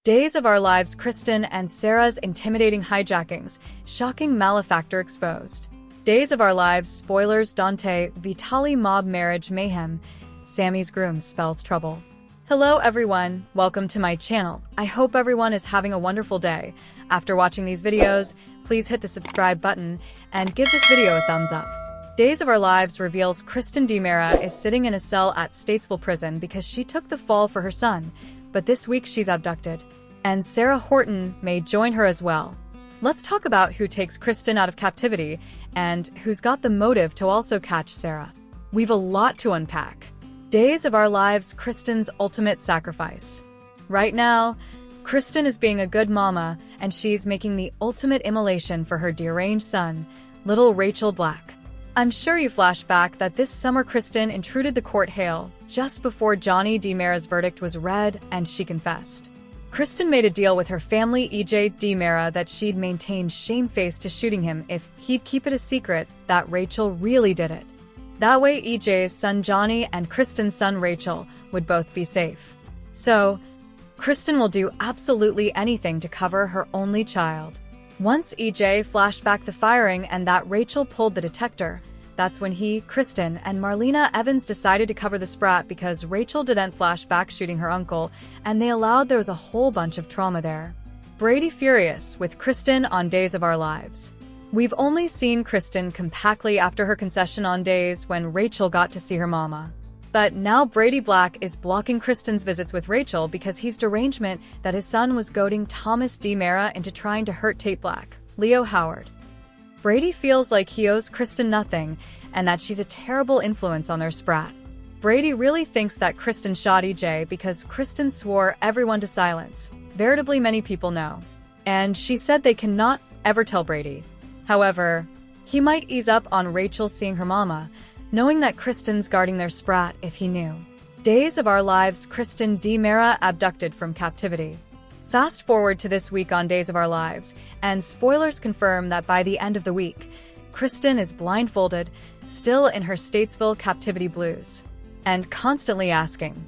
Days of Our Lives, Kristen and Sarah's intimidating hijackings, shocking malefactor exposed. Days of Our Lives, spoilers, Dante, Vitali mob marriage mayhem, Sammy's groom spells trouble. Hello everyone, welcome to my channel. I hope everyone is having a wonderful day. After watching these videos, please hit the subscribe button and give this video a thumbs up. Days of Our Lives reveals Kristen DiMera is sitting in a cell at Statesville prison because she took the fall for her son, but this week she's abducted. And Sarah Horton may join her as well. Let's talk about who takes Kristen out of captivity and who's got the motive to also catch Sarah. We've a lot to unpack. Days of Our Lives, Kristen's ultimate sacrifice. Right now, Kristen is being a good mama, and she's making the ultimate immolation for her deranged son, little Rachel Black. I'm sure you flash back that this summer Kristen intruded the court hall just before Johnny DiMera's verdict was read and she confessed. Kristen made a deal with her family EJ DiMera that she'd maintain shamefaced to shooting him if he'd keep it a secret that Rachel really did it. That way EJ's son Johnny and Kristen's son Rachel would both be safe. So, Kristen will do absolutely anything to cover her only child. Once EJ flashed back the firing and that Rachel pulled the detector, that's when he, Kristen, and Marlena Evans decided to cover the sprat because Rachel didn't flash back shooting her uncle, and they allowed there was a whole bunch of trauma there. Brady furious with Kristen on Days of Our Lives. We've only seen Kristen compactly after her concession on days when Rachel got to see her mama. But now Brady Black is blocking Kristen's visits with Rachel because he's derangement that his son was goading Thomas DiMera into trying to hurt Tate Black, Leo Howard. Brady feels like he owes Kristen nothing and that she's a terrible influence on their sprat. Brady really thinks that Kristen shot EJ because Kristen swore everyone to silence. Veritably many people know. And she said they cannot ever tell Brady. However, he might ease up on Rachel seeing her mama, knowing that Kristen's guarding their sprat if he knew. Days of Our Lives, Kristen DiMera abducted from captivity. Fast forward to this week on Days of Our Lives, and spoilers confirm that by the end of the week, Kristen is blindfolded, still in her Statesville captivity blues, and constantly asking,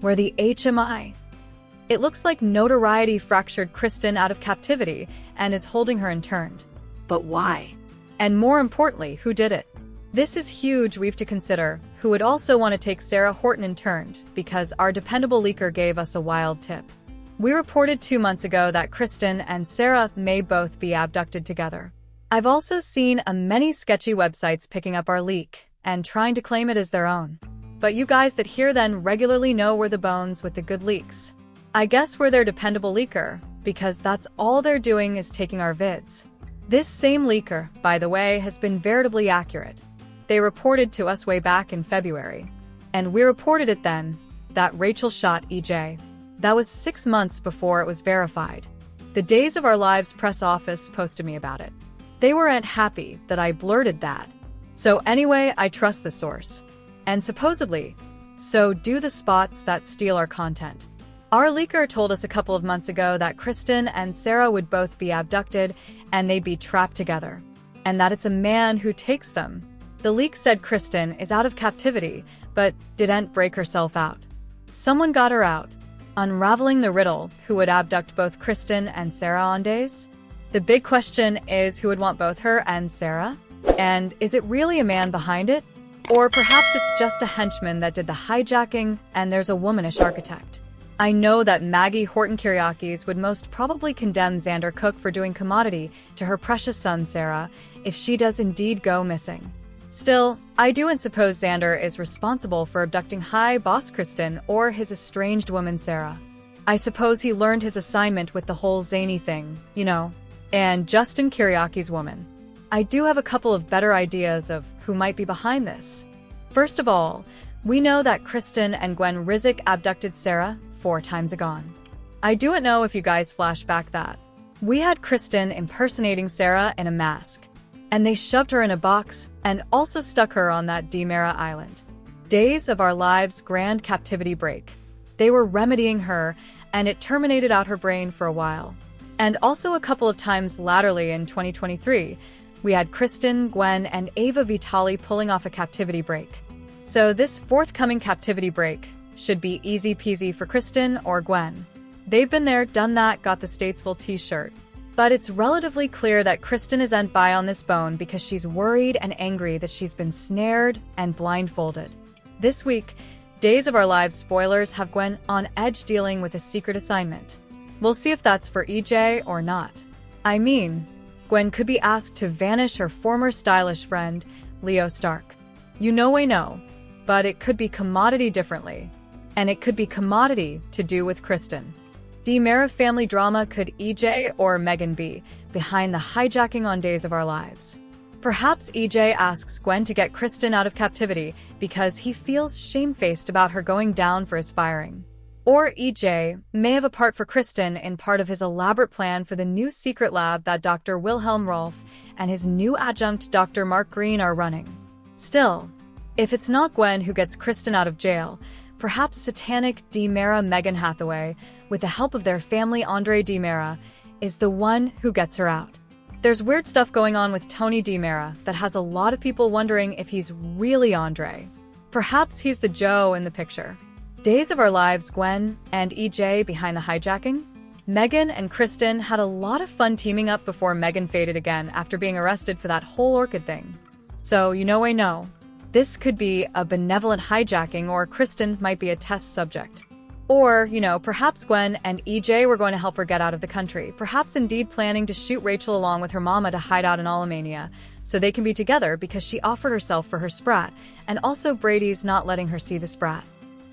"Where the H am I?" It looks like notoriety fractured Kristen out of captivity and is holding her interned. But why? And more importantly, who did it? This is huge. We've to consider who would also want to take Sarah Horton interned because our dependable leaker gave us a wild tip. We reported 2 months ago that Kristen and Sarah may both be abducted together. I've also seen many sketchy websites picking up our leak and trying to claim it as their own. But you guys that hear then regularly know we're the bones with the good leaks. I guess we're their dependable leaker because that's all they're doing is taking our vids. This same leaker, by the way, has been veritably accurate. They reported to us way back in February. And we reported it then, that Rachel shot EJ. That was 6 months before it was verified. The Days of Our Lives press office posted me about it. They weren't happy that I blurted that. So anyway, I trust the source. And supposedly, so do the spots that steal our content. Our leaker told us a couple of months ago that Kristen and Sarah would both be abducted and they'd be trapped together. And that it's a man who takes them. The leak said Kristen is out of captivity, but didn't break herself out. Someone got her out. Unraveling the riddle, who would abduct both Kristen and Sarah on Days? The big question is who would want both her and Sarah? And is it really a man behind it? Or perhaps it's just a henchman that did the hijacking and there's a womanish architect. I know that Maggie Horton Kiriakis would most probably condemn Xander Cook for doing commodity to her precious son Sarah if she does indeed go missing. Still, I don't suppose Xander is responsible for abducting high boss Kristen or his estranged woman Sarah. I suppose he learned his assignment with the whole zany thing, you know, and Justin Kiriakis' woman. I do have a couple of better ideas of who might be behind this. First of all, we know that Kristen and Gwen Rizek abducted Sarah 4 times agone. I don't know if you guys flash back that. We had Kristen impersonating Sarah in a mask. And they shoved her in a box and also stuck her on that DiMera island. Days of Our Lives grand captivity break. They were remedying her and it terminated out her brain for a while. And also a couple of times latterly in 2023, we had Kristen, Gwen, and Ava Vitali pulling off a captivity break. So this forthcoming captivity break should be easy peasy for Kristen or Gwen. They've been there, done that, got the Statesville t-shirt. But it's relatively clear that Kristen isn't by on this bone because she's worried and angry that she's been snared and blindfolded. This week, Days of Our Lives spoilers have Gwen on edge dealing with a secret assignment. We'll see if that's for EJ or not. I mean, Gwen could be asked to vanish her former stylish friend, Leo Stark. You know I know, but it could be commodity differently. And it could be commodity to do with Kristen. DiMera family drama. Could EJ or Megan be behind the hijacking on Days of Our Lives? Perhaps EJ asks Gwen to get Kristen out of captivity because he feels shamefaced about her going down for his firing. Or EJ may have a part for Kristen in part of his elaborate plan for the new secret lab that Dr. Wilhelm Rolf and his new adjunct Dr. Mark Green are running. Still, if it's not Gwen who gets Kristen out of jail, perhaps satanic DiMera Megan Hathaway, with the help of their family Andre DiMera, is the one who gets her out. There's weird stuff going on with Tony DiMera that has a lot of people wondering if he's really Andre. Perhaps he's the Joe in the picture. Days of Our Lives Gwen and EJ behind the hijacking? Megan and Kristen had a lot of fun teaming up before Megan faded again after being arrested for that whole orchid thing. So, you know I know. This could be a benevolent hijacking, or Kristen might be a test subject. Or, perhaps Gwen and EJ were going to help her get out of the country, perhaps indeed planning to shoot Rachel along with her mama to hide out in Alemania, so they can be together because she offered herself for her sprat, and also Brady's not letting her see the sprat.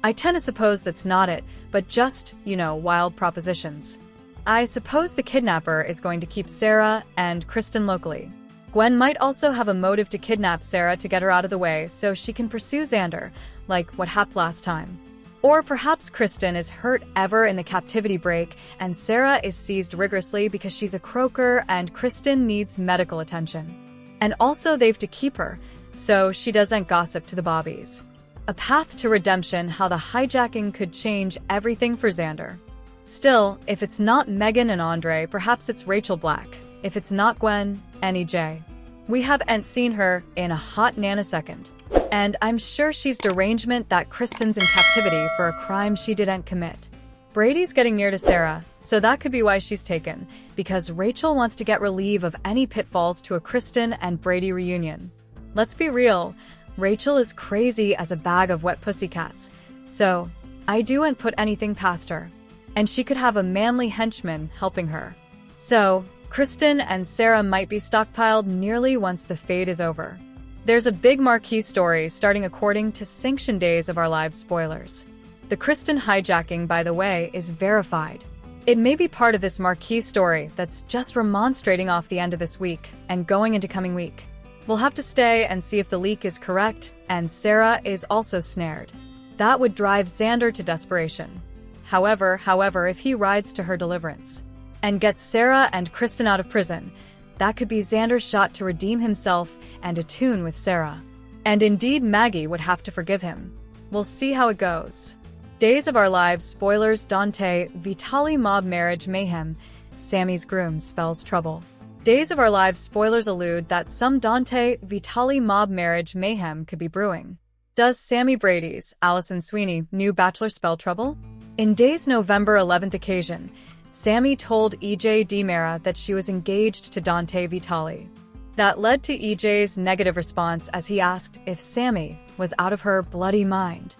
I tend to suppose that's not it, but just, wild propositions. I suppose the kidnapper is going to keep Sarah and Kristen locally. Gwen might also have a motive to kidnap Sarah to get her out of the way so she can pursue Xander, like what happened last time. Or perhaps Kristen is hurt ever in the captivity break and Sarah is seized rigorously because she's a croaker and Kristen needs medical attention. And also they've to keep her, so she doesn't gossip to the bobbies. A path to redemption. How the hijacking could change everything for Xander. Still, if it's not Megan and Andre, perhaps it's Rachel Black. If it's not Gwen and EJ. We haven't seen her in a hot nanosecond. And I'm sure she's derangement that Kristen's in captivity for a crime she didn't commit. Brady's getting near to Sarah, so that could be why she's taken, because Rachel wants to get relief of any pitfalls to a Kristen and Brady reunion. Let's be real, Rachel is crazy as a bag of wet pussycats, so I don't put anything past her. And she could have a manly henchman helping her. So, Kristen and Sarah might be stockpiled nearly once the fade is over. There's a big marquee story starting according to sanctioned Days of Our Lives spoilers. The Kristen hijacking, by the way, is verified. It may be part of this marquee story that's just remonstrating off the end of this week and going into coming week. We'll have to stay and see if the leak is correct and Sarah is also snared. That would drive Xander to desperation. However, if he rides to her deliverance and gets Sarah and Kristen out of prison, that could be Xander's shot to redeem himself and attune with Sarah. And indeed, Maggie would have to forgive him. We'll see how it goes. Days of Our Lives spoilers. Dante, Vitaly mob marriage mayhem. Sammy's groom spells trouble. Days of Our Lives spoilers allude that some Dante, Vitaly mob marriage mayhem could be brewing. Does Sammy Brady's Allison Sweeney new bachelor spell trouble? In Days' November 11th occasion, Sammy told EJ DiMera that she was engaged to Dante Vitaly. That led to EJ's negative response as he asked if Sammy was out of her bloody mind.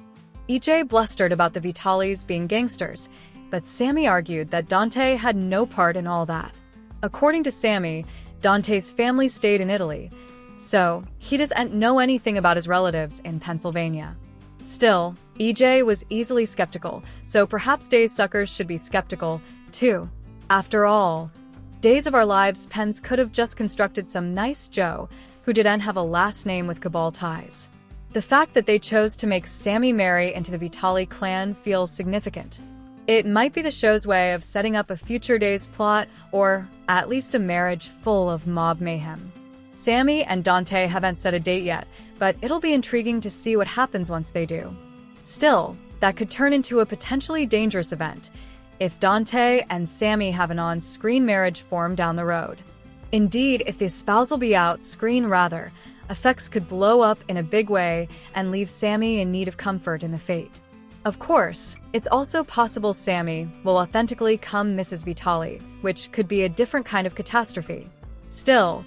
EJ blustered about the Vitalys being gangsters, but Sammy argued that Dante had no part in all that. According to Sammy, Dante's family stayed in Italy, so he doesn't know anything about his relatives in Pennsylvania. Still, EJ was easily skeptical, so perhaps Days suckers should be skeptical, too. After all, Days of Our Lives pens could have just constructed some nice Joe who didn't have a last name with cabal ties. The fact that they chose to make Sammy marry into the Vitaly clan feels significant. It might be the show's way of setting up a future Days plot, or at least a marriage full of mob mayhem. Sammy and Dante haven't set a date yet, but it'll be intriguing to see what happens once they do. Still, that could turn into a potentially dangerous event if Dante and Sammy have an on-screen marriage form down the road. Indeed, if the espousal be out-screen rather, effects could blow up in a big way and leave Sammy in need of comfort in the fate. Of course, it's also possible Sammy will authentically become Mrs. Vitali, which could be a different kind of catastrophe. Still,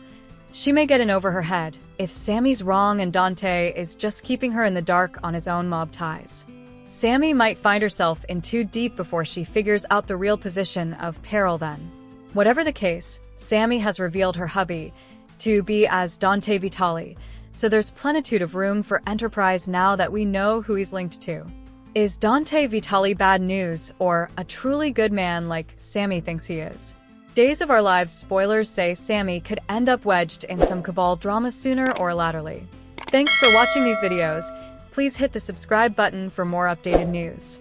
she may get in over her head if Sammy's wrong and Dante is just keeping her in the dark on his own mob ties. Sammy might find herself in too deep before she figures out the real position of peril then. Whatever the case, Sammy has revealed her hubby to be as Dante Vitali, so there's plenitude of room for enterprise now that we know who he's linked to. Is Dante Vitali bad news or a truly good man like Sammy thinks he is? Days of Our Lives spoilers say Sammy could end up wedged in some cabal drama sooner or laterly. Thanks for watching these videos. Please hit the subscribe button for more updated news.